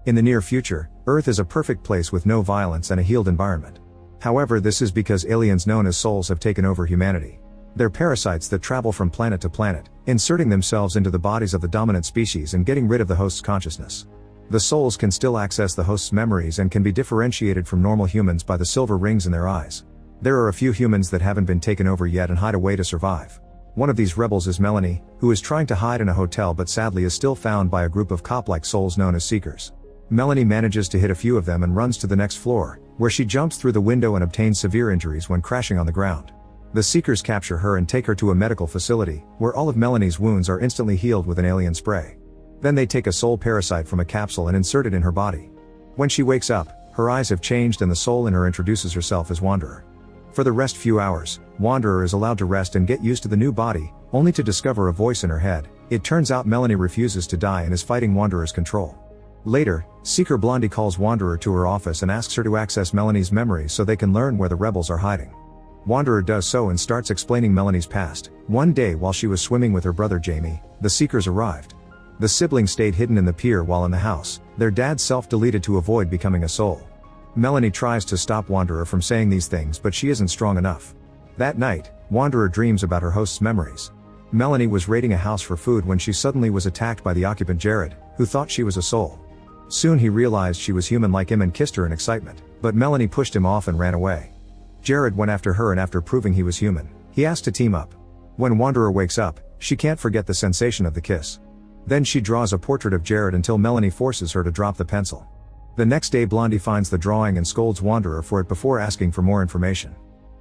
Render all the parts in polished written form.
In the near future, Earth is a perfect place with no violence and a healed environment. However, this is because aliens known as souls have taken over humanity. They're parasites that travel from planet to planet, inserting themselves into the bodies of the dominant species and getting rid of the host's consciousness. The souls can still access the host's memories and can be differentiated from normal humans by the silver rings in their eyes. There are a few humans that haven't been taken over yet and hide away to survive. One of these rebels is Melanie, who is trying to hide in a hotel but sadly is still found by a group of cop-like souls known as Seekers. Melanie manages to hit a few of them and runs to the next floor, where she jumps through the window and obtains severe injuries when crashing on the ground. The Seekers capture her and take her to a medical facility, where all of Melanie's wounds are instantly healed with an alien spray. Then they take a soul parasite from a capsule and insert it in her body. When she wakes up, her eyes have changed and the soul in her introduces herself as Wanderer. For the rest few hours, Wanderer is allowed to rest and get used to the new body, only to discover a voice in her head. It turns out Melanie refuses to die and is fighting Wanderer's control. Later, Seeker Blondie calls Wanderer to her office and asks her to access Melanie's memories so they can learn where the rebels are hiding. Wanderer does so and starts explaining Melanie's past. One day while she was swimming with her brother Jamie, the Seekers arrived. The siblings stayed hidden in the pier while in the house. Their dad self-deleted to avoid becoming a soul. Melanie tries to stop Wanderer from saying these things but she isn't strong enough. That night, Wanderer dreams about her host's memories. Melanie was raiding a house for food when she suddenly was attacked by the occupant Jared, who thought she was a soul. Soon he realized she was human like him and kissed her in excitement, but Melanie pushed him off and ran away. Jared went after her and after proving he was human, he asked to team up. When Wanderer wakes up, she can't forget the sensation of the kiss. Then she draws a portrait of Jared until Melanie forces her to drop the pencil. The next day Blondie finds the drawing and scolds Wanderer for it before asking for more information.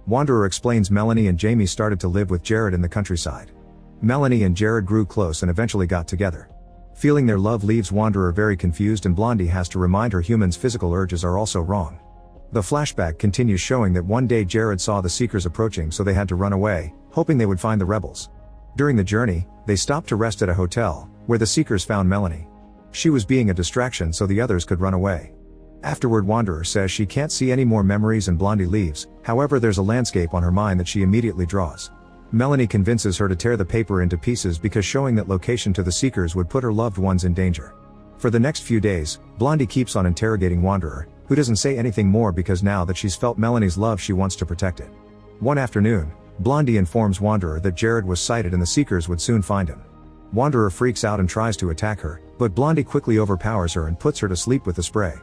Wanderer explains Melanie and Jamie started to live with Jared in the countryside. Melanie and Jared grew close and eventually got together. Feeling their love leaves Wanderer very confused and Blondie has to remind her humans' physical urges are also wrong. The flashback continues showing that one day Jared saw the Seekers approaching so they had to run away, hoping they would find the rebels. During the journey, they stopped to rest at a hotel, where the Seekers found Melanie. She was being a distraction so the others could run away. Afterward Wanderer says she can't see any more memories and Blondie leaves, however there's a landscape on her mind that she immediately draws. Melanie convinces her to tear the paper into pieces because showing that location to the Seekers would put her loved ones in danger. For the next few days, Blondie keeps on interrogating Wanderer, who doesn't say anything more because now that she's felt Melanie's love she wants to protect it. One afternoon, Blondie informs Wanderer that Jared was sighted and the Seekers would soon find him. Wanderer freaks out and tries to attack her, but Blondie quickly overpowers her and puts her to sleep with the spray.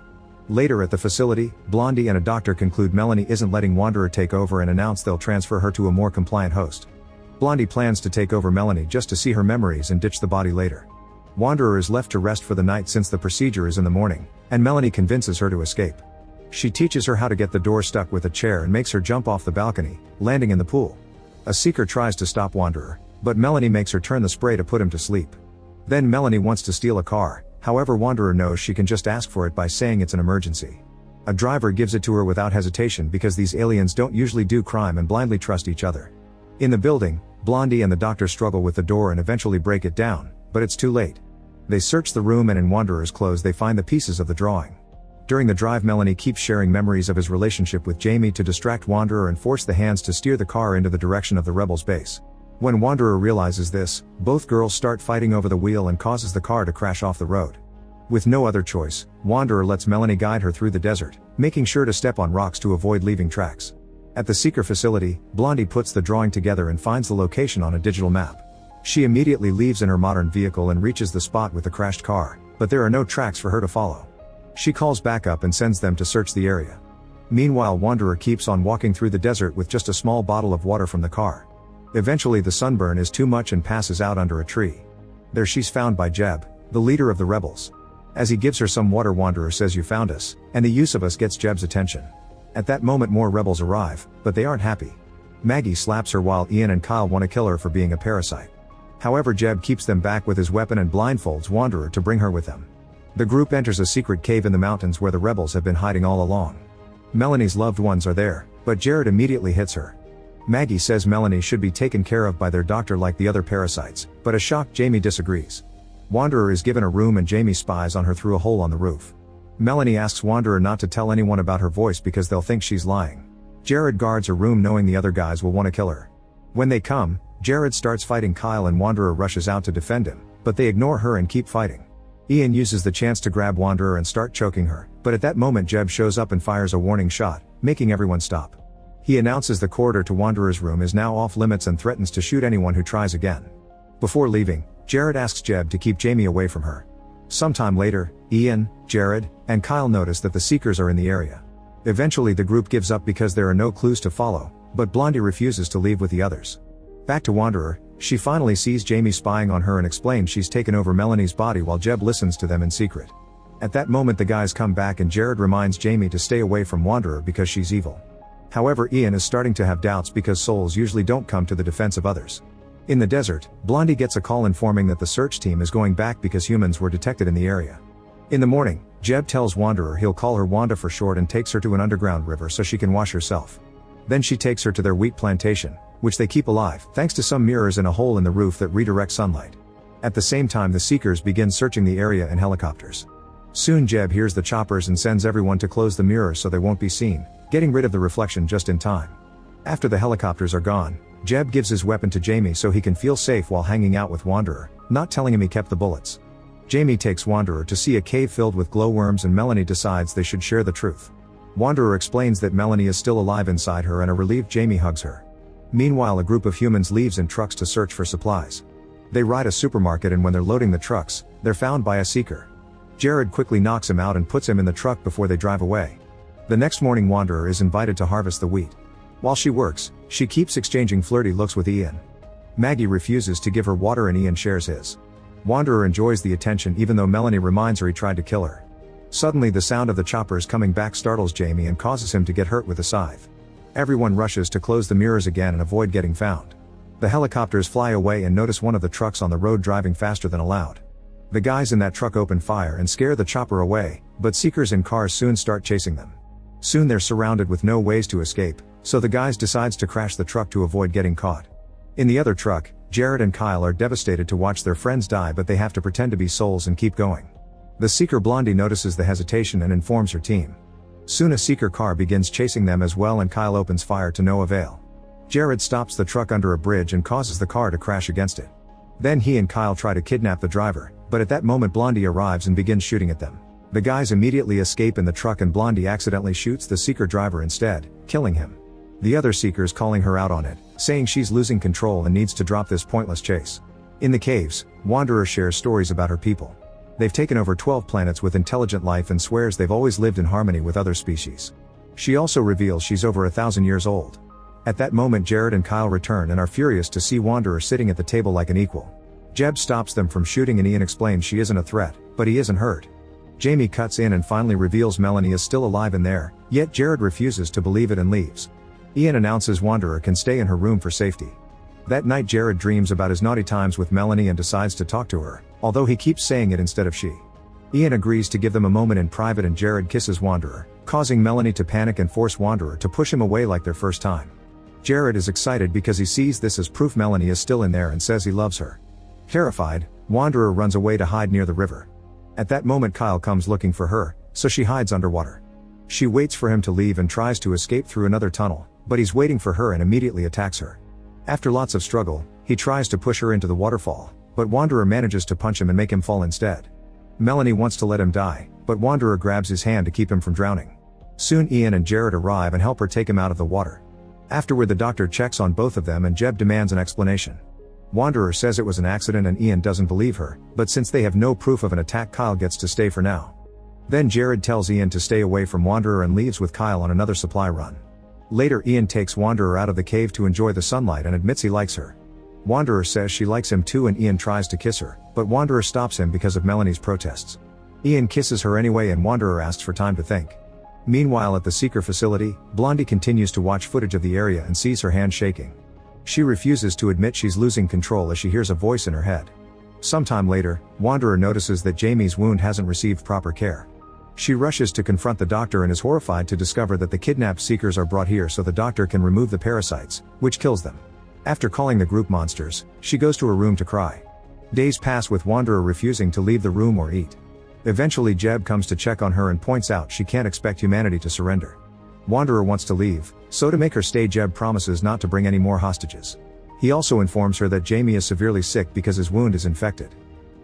Later at the facility, Blondie and a doctor conclude Melanie isn't letting Wanderer take over and announce they'll transfer her to a more compliant host. Blondie plans to take over Melanie just to see her memories and ditch the body later. Wanderer is left to rest for the night since the procedure is in the morning, and Melanie convinces her to escape. She teaches her how to get the door stuck with a chair and makes her jump off the balcony, landing in the pool. A Seeker tries to stop Wanderer, but Melanie makes her turn the spray to put him to sleep. Then Melanie wants to steal a car, however Wanderer knows she can just ask for it by saying it's an emergency. A driver gives it to her without hesitation because these aliens don't usually do crime and blindly trust each other. In the building, Blondie and the doctor struggle with the door and eventually break it down, but it's too late. They search the room and in Wanderer's clothes they find the pieces of the drawing. During the drive Melanie keeps sharing memories of his relationship with Jamie to distract Wanderer and force the hands to steer the car into the direction of the rebels' base. When Wanderer realizes this, both girls start fighting over the wheel and causes the car to crash off the road. With no other choice, Wanderer lets Melanie guide her through the desert, making sure to step on rocks to avoid leaving tracks. At the Seeker facility, Blondie puts the drawing together and finds the location on a digital map. She immediately leaves in her modern vehicle and reaches the spot with the crashed car, but there are no tracks for her to follow. She calls backup and sends them to search the area. Meanwhile Wanderer keeps on walking through the desert with just a small bottle of water from the car. Eventually the sunburn is too much and passes out under a tree. There she's found by Jeb, the leader of the rebels. As he gives her some water Wanderer says you found us, and the use of us gets Jeb's attention. At that moment more rebels arrive, but they aren't happy. Maggie slaps her while Ian and Kyle want to kill her for being a parasite. However Jeb keeps them back with his weapon and blindfolds Wanderer to bring her with them. The group enters a secret cave in the mountains where the rebels have been hiding all along. Melanie's loved ones are there, but Jared immediately hits her. Maggie says Melanie should be taken care of by their doctor like the other parasites, but a shocked Jamie disagrees. Wanderer is given a room and Jamie spies on her through a hole on the roof. Melanie asks Wanderer not to tell anyone about her voice because they'll think she's lying. Jared guards her room knowing the other guys will want to kill her. When they come, Jared starts fighting Kyle and Wanderer rushes out to defend him, but they ignore her and keep fighting. Ian uses the chance to grab Wanderer and start choking her, but at that moment Jeb shows up and fires a warning shot, making everyone stop. He announces the corridor to Wanderer's room is now off limits and threatens to shoot anyone who tries again. Before leaving, Jared asks Jeb to keep Jamie away from her. Sometime later, Ian, Jared, and Kyle notice that the Seekers are in the area. Eventually the group gives up because there are no clues to follow, but Blondie refuses to leave with the others. Back to Wanderer, she finally sees Jamie spying on her and explains she's taken over Melanie's body while Jeb listens to them in secret. At that moment the guys come back and Jared reminds Jamie to stay away from Wanderer because she's evil. However, Ian is starting to have doubts because souls usually don't come to the defense of others. In the desert, Blondie gets a call informing that the search team is going back because humans were detected in the area. In the morning, Jeb tells Wanderer he'll call her Wanda for short and takes her to an underground river so she can wash herself. Then she takes her to their wheat plantation, which they keep alive thanks to some mirrors in a hole in the roof that redirect sunlight. At the same time the Seekers begin searching the area in helicopters. Soon Jeb hears the choppers and sends everyone to close the mirrors so they won't be seen, getting rid of the reflection just in time. After the helicopters are gone, Jeb gives his weapon to Jamie so he can feel safe while hanging out with Wanderer, not telling him he kept the bullets. Jamie takes Wanderer to see a cave filled with glowworms and Melanie decides they should share the truth. Wanderer explains that Melanie is still alive inside her and a relieved Jamie hugs her. Meanwhile a group of humans leaves in trucks to search for supplies. They ride a supermarket and when they're loading the trucks, they're found by a Seeker. Jared quickly knocks him out and puts him in the truck before they drive away. The next morning Wanderer is invited to harvest the wheat. While she works, she keeps exchanging flirty looks with Ian. Maggie refuses to give her water and Ian shares his. Wanderer enjoys the attention even though Melanie reminds her he tried to kill her. Suddenly the sound of the choppers coming back startles Jamie and causes him to get hurt with a scythe. Everyone rushes to close the mirrors again and avoid getting found. The helicopters fly away and notice one of the trucks on the road driving faster than allowed. The guys in that truck open fire and scare the chopper away, but Seekers in cars soon start chasing them. Soon they're surrounded with no ways to escape, so the guys decides to crash the truck to avoid getting caught. In the other truck, Jared and Kyle are devastated to watch their friends die but they have to pretend to be souls and keep going. The Seeker Blondie notices the hesitation and informs her team. Soon a Seeker car begins chasing them as well and Kyle opens fire to no avail. Jared stops the truck under a bridge and causes the car to crash against it. Then he and Kyle try to kidnap the driver, but at that moment Blondie arrives and begins shooting at them. The guys immediately escape in the truck and Blondie accidentally shoots the Seeker driver instead, killing him. The other Seekers calling her out on it, saying she's losing control and needs to drop this pointless chase. In the caves, Wanderer shares stories about her people. They've taken over 12 planets with intelligent life and swears they've always lived in harmony with other species. She also reveals she's over 1,000 years old. At that moment Jared and Kyle return and are furious to see Wanderer sitting at the table like an equal. Jeb stops them from shooting and Ian explains she isn't a threat, but he isn't hurt. Jamie cuts in and finally reveals Melanie is still alive in there, yet Jared refuses to believe it and leaves. Ian announces Wanderer can stay in her room for safety. That night Jared dreams about his naughty times with Melanie and decides to talk to her, although he keeps saying it instead of she. Ian agrees to give them a moment in private and Jared kisses Wanderer, causing Melanie to panic and force Wanderer to push him away like their first time. Jared is excited because he sees this as proof Melanie is still in there and says he loves her. Terrified, Wanderer runs away to hide near the river. At that moment Kyle comes looking for her, so she hides underwater. She waits for him to leave and tries to escape through another tunnel, but he's waiting for her and immediately attacks her. After lots of struggle, he tries to push her into the waterfall, but Wanderer manages to punch him and make him fall instead. Melanie wants to let him die, but Wanderer grabs his hand to keep him from drowning. Soon Ian and Jared arrive and help her take him out of the water. Afterward the doctor checks on both of them and Jeb demands an explanation. Wanderer says it was an accident and Ian doesn't believe her, but since they have no proof of an attack Kyle gets to stay for now. Then Jared tells Ian to stay away from Wanderer and leaves with Kyle on another supply run. Later Ian takes Wanderer out of the cave to enjoy the sunlight and admits he likes her. Wanderer says she likes him too and Ian tries to kiss her, but Wanderer stops him because of Melanie's protests. Ian kisses her anyway and Wanderer asks for time to think. Meanwhile at the Seeker facility, Blondie continues to watch footage of the area and sees her hand shaking. She refuses to admit she's losing control as she hears a voice in her head. Sometime later, Wanderer notices that Jamie's wound hasn't received proper care. She rushes to confront the doctor and is horrified to discover that the kidnapped Seekers are brought here so the doctor can remove the parasites, which kills them. After calling the group monsters, she goes to her room to cry. Days pass with Wanderer refusing to leave the room or eat. Eventually Jeb comes to check on her and points out she can't expect humanity to surrender. Wanderer wants to leave, so to make her stay Jeb promises not to bring any more hostages. He also informs her that Jamie is severely sick because his wound is infected.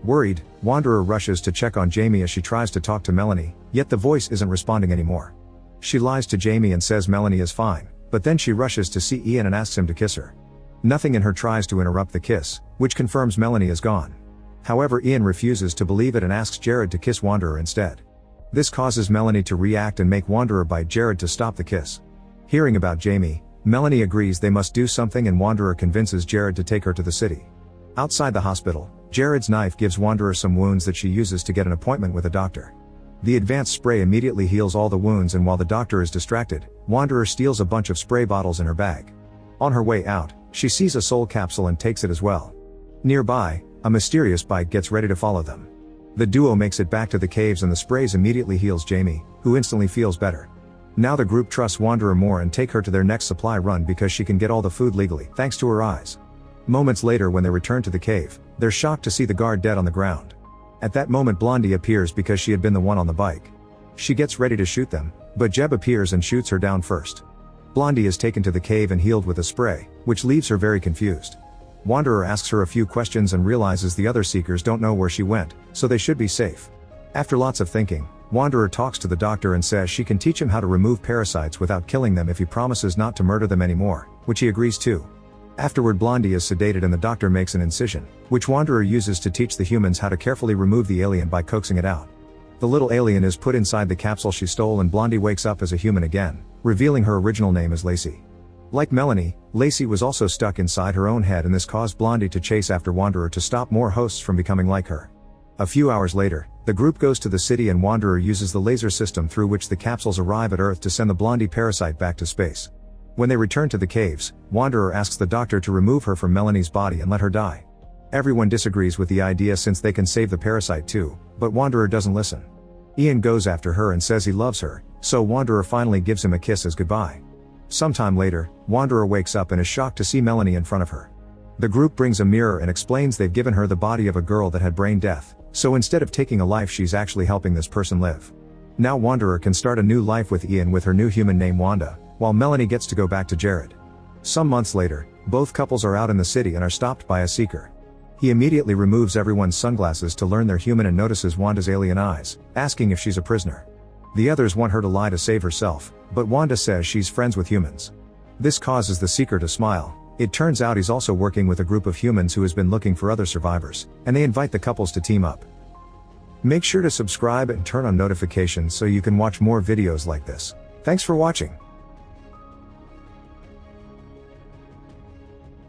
Worried, Wanderer rushes to check on Jamie as she tries to talk to Melanie, yet the voice isn't responding anymore. She lies to Jamie and says Melanie is fine, but then she rushes to see Ian and asks him to kiss her. Nothing in her tries to interrupt the kiss, which confirms Melanie is gone. However, Ian refuses to believe it and asks Jared to kiss Wanderer instead. This causes Melanie to react and make Wanderer bite Jared to stop the kiss. Hearing about Jamie, Melanie agrees they must do something and Wanderer convinces Jared to take her to the city. Outside the hospital, Jared's knife gives Wanderer some wounds that she uses to get an appointment with a doctor. The advanced spray immediately heals all the wounds, and while the doctor is distracted, Wanderer steals a bunch of spray bottles in her bag. On her way out, she sees a soul capsule and takes it as well. Nearby, a mysterious bike gets ready to follow them. The duo makes it back to the caves and the sprays immediately heals Jamie, who instantly feels better. Now the group trusts Wanderer more and take her to their next supply run because she can get all the food legally, thanks to her eyes. Moments later, when they return to the cave, they're shocked to see the guard dead on the ground. At that moment, Blondie appears because she had been the one on the bike. She gets ready to shoot them, but Jeb appears and shoots her down first. Blondie is taken to the cave and healed with a spray, which leaves her very confused. Wanderer asks her a few questions and realizes the other seekers don't know where she went, so they should be safe. After lots of thinking, Wanderer talks to the doctor and says she can teach him how to remove parasites without killing them if he promises not to murder them anymore, which he agrees to. Afterward, Blondie is sedated and the doctor makes an incision, which Wanderer uses to teach the humans how to carefully remove the alien by coaxing it out. The little alien is put inside the capsule she stole and Blondie wakes up as a human again, revealing her original name as Lacey. Like Melanie, Lacey was also stuck inside her own head, and this caused Blondie to chase after Wanderer to stop more hosts from becoming like her. A few hours later, the group goes to the city and Wanderer uses the laser system through which the capsules arrive at Earth to send the Blondie parasite back to space. When they return to the caves, Wanderer asks the doctor to remove her from Melanie's body and let her die. Everyone disagrees with the idea since they can save the parasite too, but Wanderer doesn't listen. Ian goes after her and says he loves her, so Wanderer finally gives him a kiss as goodbye. Sometime later, Wanderer wakes up and is shocked to see Melanie in front of her. The group brings a mirror and explains they've given her the body of a girl that had brain death, so instead of taking a life she's actually helping this person live. Now Wanderer can start a new life with Ian with her new human named Wanda, while Melanie gets to go back to Jared. Some months later, both couples are out in the city and are stopped by a seeker. He immediately removes everyone's sunglasses to learn they're human and notices Wanda's alien eyes, asking if she's a prisoner. The others want her to lie to save herself, but Wanda says she's friends with humans. This causes the seeker to smile. It turns out he's also working with a group of humans who has been looking for other survivors, and they invite the couples to team up. Make sure to subscribe and turn on notifications so you can watch more videos like this. Thanks for watching.